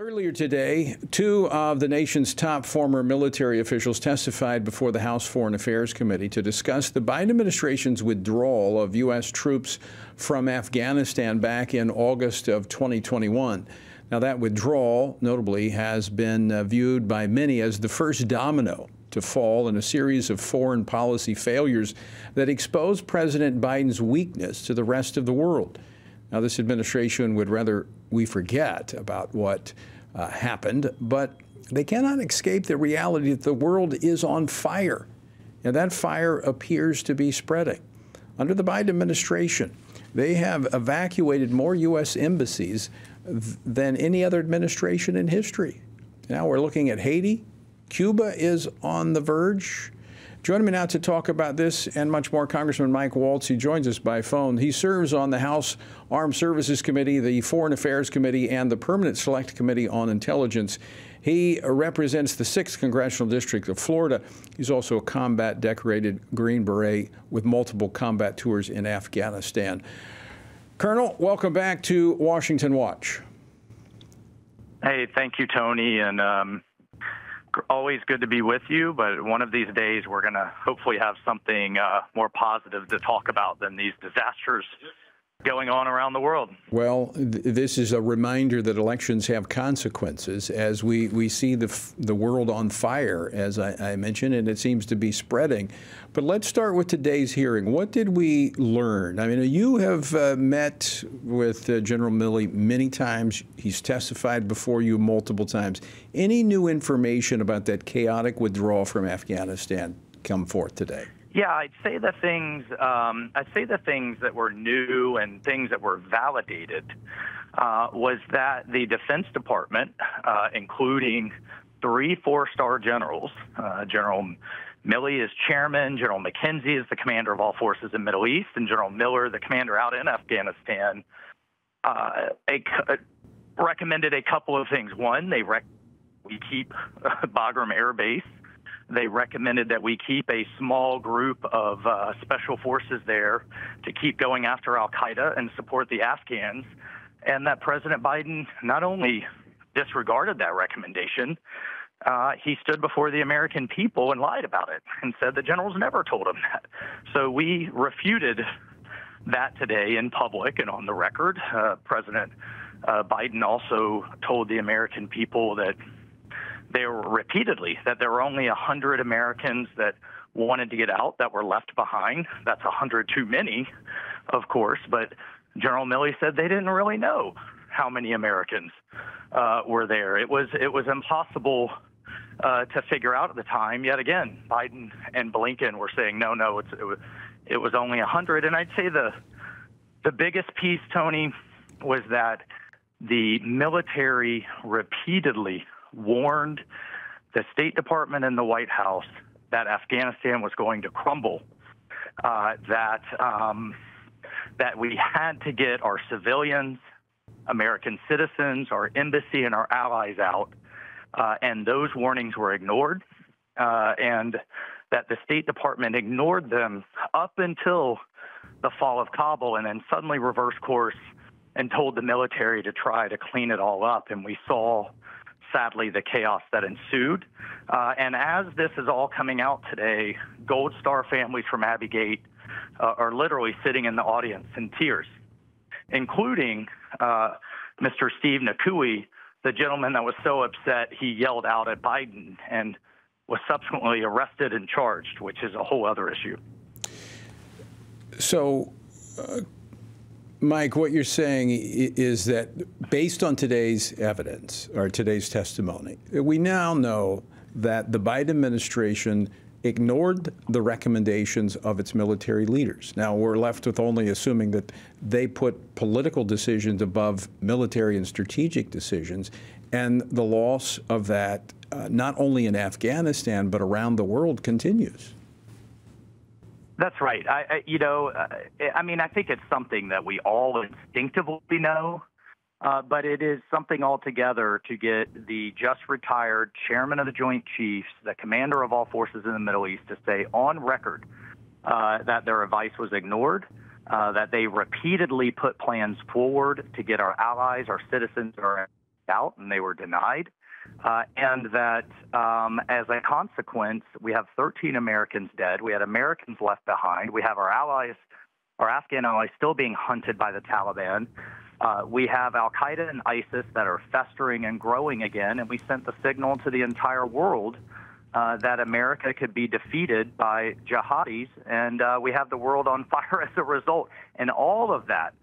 Earlier today, two of the nation's top former military officials testified before the House Foreign Affairs Committee to discuss the Biden administration's withdrawal of U.S. troops from Afghanistan back in August of 2021. Now, that withdrawal, notably, has been viewed by many as the first domino to fall in a series of foreign policy failures that exposed President Biden's weakness to the rest of the world. Now, this administration would rather we forget about what happened, but they cannot escape the reality that the world is on fire, and that fire appears to be spreading. Under the Biden administration, they have evacuated more U.S. embassies than any other administration in history. Now we're looking at Haiti. Cuba is on the verge. Joining me now to talk about this and much more, Congressman Mike Waltz. He joins us by phone. He serves on the House Armed Services Committee, the Foreign Affairs Committee, and the Permanent Select Committee on Intelligence. He represents the 6th Congressional District of Florida. He's also a combat-decorated Green Beret with multiple combat tours in Afghanistan. Colonel, welcome back to Washington Watch. Hey, thank you, Tony, and always good to be with you, but one of these days we're going to hopefully have something more positive to talk about than these disasters going on around the world. Well, this is a reminder that elections have consequences as we see the world on fire, as I mentioned, and it seems to be spreading. But let's start with today's hearing. What did we learn? I mean, you have met with General Milley many times. He's testified before you multiple times. Any new information about that chaotic withdrawal from Afghanistan come forth today? Yeah, I'd say the things that were new and things that were validated was that the Defense Department, including 3 4-star generals, General Milley is chairman, General McKenzie is the commander of all forces in Middle East, and General Miller, the commander out in Afghanistan, recommended a couple of things. One, we keep Bagram Air Base. They recommended that we keep a small group of special forces there to keep going after al-Qaeda and support the Afghans, and that President Biden not only disregarded that recommendation, he stood before the American people and lied about it and said the generals never told him that. So we refuted that today in public and on the record. President Biden also told the American people that there were only 100 Americans that wanted to get out that were left behind. That's 100 too many, of course, but General Milley said they didn't really know how many Americans were there. It was impossible to figure out at the time. Yet again, Biden and Blinken were saying, no, it was only 100. And I'd say the biggest piece, Tony, was that the military repeatedly warned the State Department and the White House that Afghanistan was going to crumble, that we had to get our civilians, American citizens, our embassy, and our allies out, and those warnings were ignored, and that the State Department ignored them up until the fall of Kabul and then suddenly reversed course and told the military to try to clean it all up, and we saw sadly, the chaos that ensued. And as this is all coming out today, Gold Star families from Abbey Gate are literally sitting in the audience in tears, including Mr. Steve Nakui, the gentleman that was so upset he yelled out at Biden and was subsequently arrested and charged, which is a whole other issue. So, Mike, what you're saying is that based on today's evidence or today's testimony, we now know that the Biden administration ignored the recommendations of its military leaders. Now, we're left with only assuming that they put political decisions above military and strategic decisions, and the loss of that, not only in Afghanistan, but around the world, continues. That's right. I think it's something that we all instinctively know, but it is something altogether to get the just retired chairman of the Joint Chiefs, the commander of all forces in the Middle East, to say on record that their advice was ignored, that they repeatedly put plans forward to get our allies, our citizens, our out and they were denied. And that as a consequence, we have 13 Americans dead. We had Americans left behind. We have our allies, our Afghan allies, still being hunted by the Taliban. We have al-Qaeda and ISIS that are festering and growing again. And we sent the signal to the entire world that America could be defeated by jihadis. And we have the world on fire as a result. And all of that,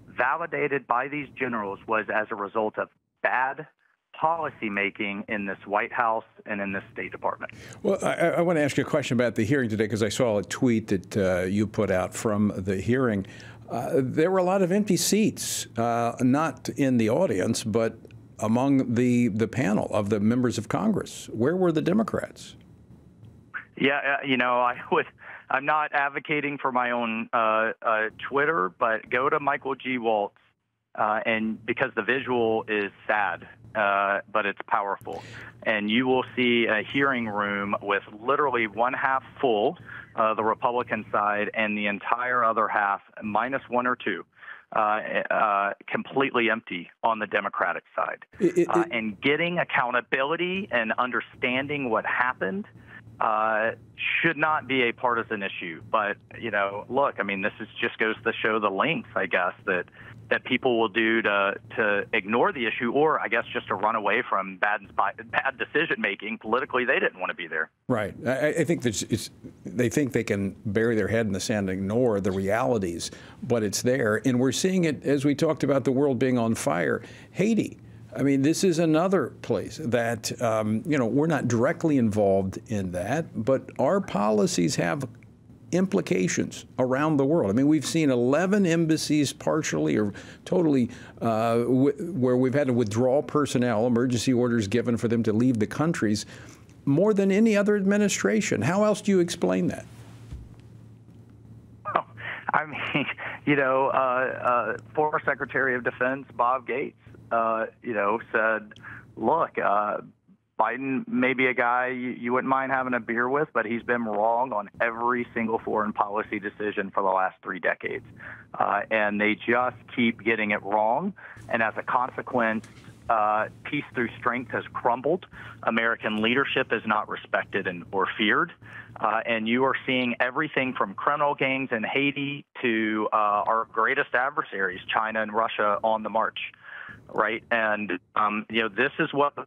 validated by these generals, was as a result of bad policy making in this White House and in this State Department. Well, I want to ask you a question about the hearing today, because I saw a tweet that you put out from the hearing. There were a lot of empty seats, not in the audience, but among the panel of the members of Congress. Where were the Democrats? Yeah, you know, I'm not advocating for my own Twitter, but go to Michael G. Waltz, and because the visual is sad, but it's powerful. And you will see a hearing room with literally one half full, the Republican side, and the entire other half, minus one or two, completely empty on the Democratic side. And getting accountability and understanding what happened should not be a partisan issue. But, you know, look, I mean, this just goes to show the lengths, I guess, that people will do to ignore the issue, or I guess just to run away from bad decision making. Politically, they didn't want to be there. Right. I think they think they can bury their head in the sand and ignore the realities, but it's there. And we're seeing it, as we talked about the world being on fire. Haiti. I mean, this is another place that, you know, we're not directly involved in that, but our policies have implications around the world. I mean, we've seen 11 embassies partially or totally where we've had to withdraw personnel, emergency orders given for them to leave the countries, more than any other administration. How else do you explain that? Well, I mean, you know, former Secretary of Defense Bob Gates, you know, said, look, Biden may be a guy you wouldn't mind having a beer with, but he's been wrong on every single foreign policy decision for the last 3 decades. And they just keep getting it wrong. And as a consequence, peace through strength has crumbled. American leadership is not respected or feared. And you are seeing everything from criminal gangs in Haiti to our greatest adversaries, China and Russia, on the march. Right. And, you know, this is what the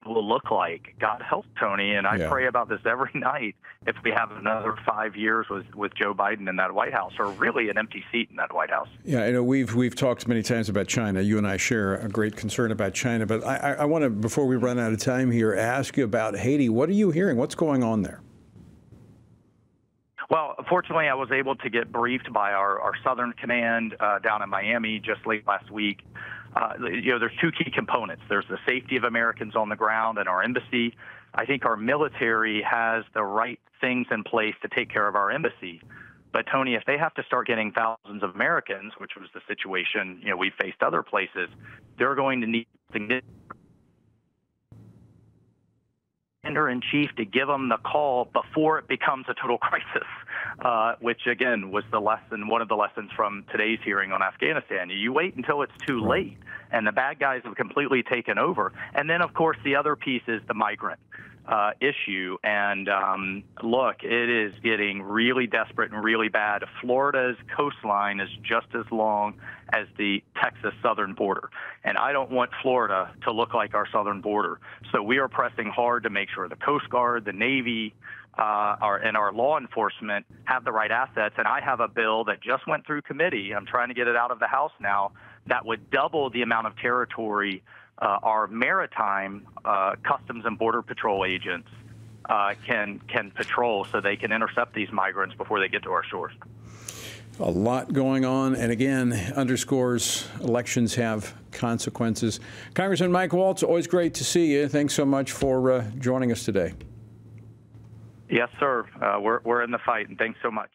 world will look like. God help, Tony. And I pray about this every night if we have another 5 years with Joe Biden in that White House, or really an empty seat in that White House. Yeah, I know we've talked many times about China. You and I share a great concern about China. But I want to, before we run out of time here, ask you about Haiti. What are you hearing? What's going on there? Well, fortunately, I was able to get briefed by our Southern Command down in Miami just late last week. You know, there's 2 key components. There's the safety of Americans on the ground and our embassy. I think our military has the right things in place to take care of our embassy. But, Tony, if they have to start getting thousands of Americans, which was the situation, you know, we faced other places, they're going to need commander-in-chief to give them the call before it becomes a total crisis, which, again, was one of the lessons from today's hearing on Afghanistan. You wait until it's too late, and the bad guys have completely taken over. And then, of course, the other piece is the migrant issue. And look, it is getting really desperate and really bad. Florida's coastline is just as long as the Texas southern border. And I don't want Florida to look like our southern border. So we are pressing hard to make sure the Coast Guard, the Navy, and our law enforcement have the right assets. And I have a bill that just went through committee. I'm trying to get it out of the House now, that would double the amount of territory our maritime Customs and Border Patrol agents can patrol, so they can intercept these migrants before they get to our shores. A lot going on, and again, underscores elections have consequences. Congressman Mike Waltz, always great to see you. Thanks so much for joining us today. Yes, sir. We're in the fight, and thanks so much.